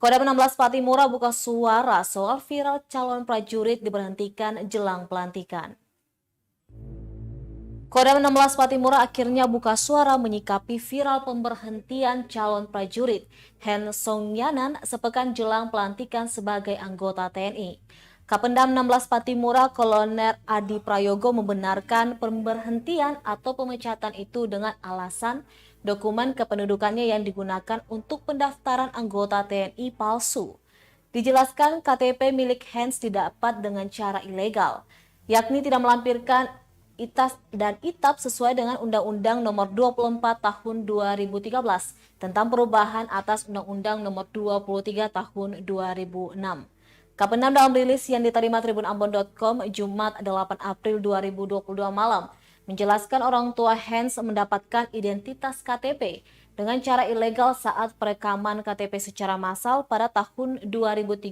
Kodam 16 Patimura buka suara soal viral calon prajurit diberhentikan jelang pelantikan. Kodam 16 Patimura akhirnya buka suara menyikapi viral pemberhentian calon prajurit Hen Songyanan sepekan jelang pelantikan sebagai anggota TNI. Kapendam 16 Patimura Kolonel Adi Prayogo membenarkan pemberhentian atau pemecatan itu dengan alasan dokumen kependudukannya yang digunakan untuk pendaftaran anggota TNI palsu. Dijelaskan KTP milik Hens didapat dengan cara ilegal, yakni tidak melampirkan ITAS dan ITAP sesuai dengan Undang-Undang Nomor 24 Tahun 2013 tentang perubahan atas Undang-Undang Nomor 23 Tahun 2006. Kapendam dalam rilis yang diterima tribunambon.com Jumat 8 April 2022 malam menjelaskan orang tua Hens mendapatkan identitas KTP dengan cara ilegal saat perekaman KTP secara massal pada tahun 2013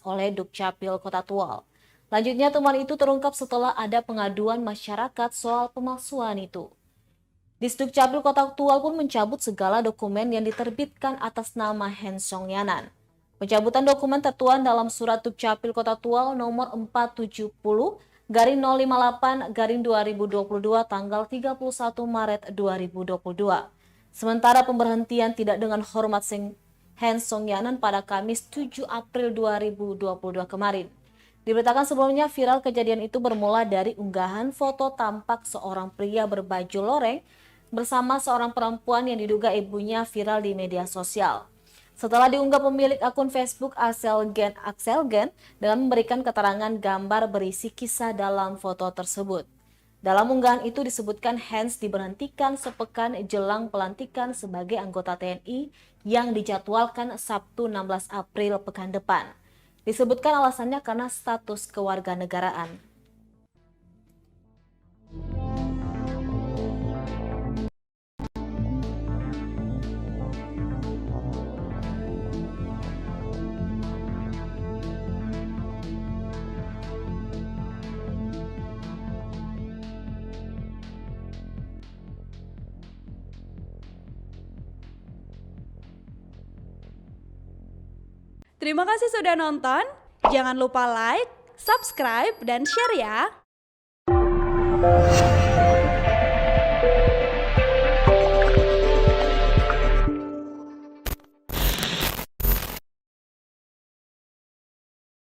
oleh Dukcapil Kota Tual. Lanjutnya temuan itu terungkap setelah ada pengaduan masyarakat soal pemalsuan itu. Disdukcapil Kota Tual pun mencabut segala dokumen yang diterbitkan atas nama Hen Songyanan. Pencabutan dokumen tertuang dalam surat Dukcapil Kota Tual nomor 470/058/2022 tanggal 31 Maret 2022. Sementara pemberhentian tidak dengan hormat Hen Songyanan pada Kamis 7 April 2022 kemarin. Diberitakan sebelumnya viral kejadian itu bermula dari unggahan foto tampak seorang pria berbaju loreng bersama seorang perempuan yang diduga ibunya viral di media sosial. Setelah diunggah pemilik akun Facebook Axelgen dengan memberikan keterangan gambar berisi kisah dalam foto tersebut. Dalam unggahan itu disebutkan Hens diberhentikan sepekan jelang pelantikan sebagai anggota TNI yang dijadwalkan Sabtu 16 April pekan depan. Disebutkan alasannya karena status kewarganegaraan. Terima kasih sudah nonton. Jangan lupa like, subscribe, dan share ya.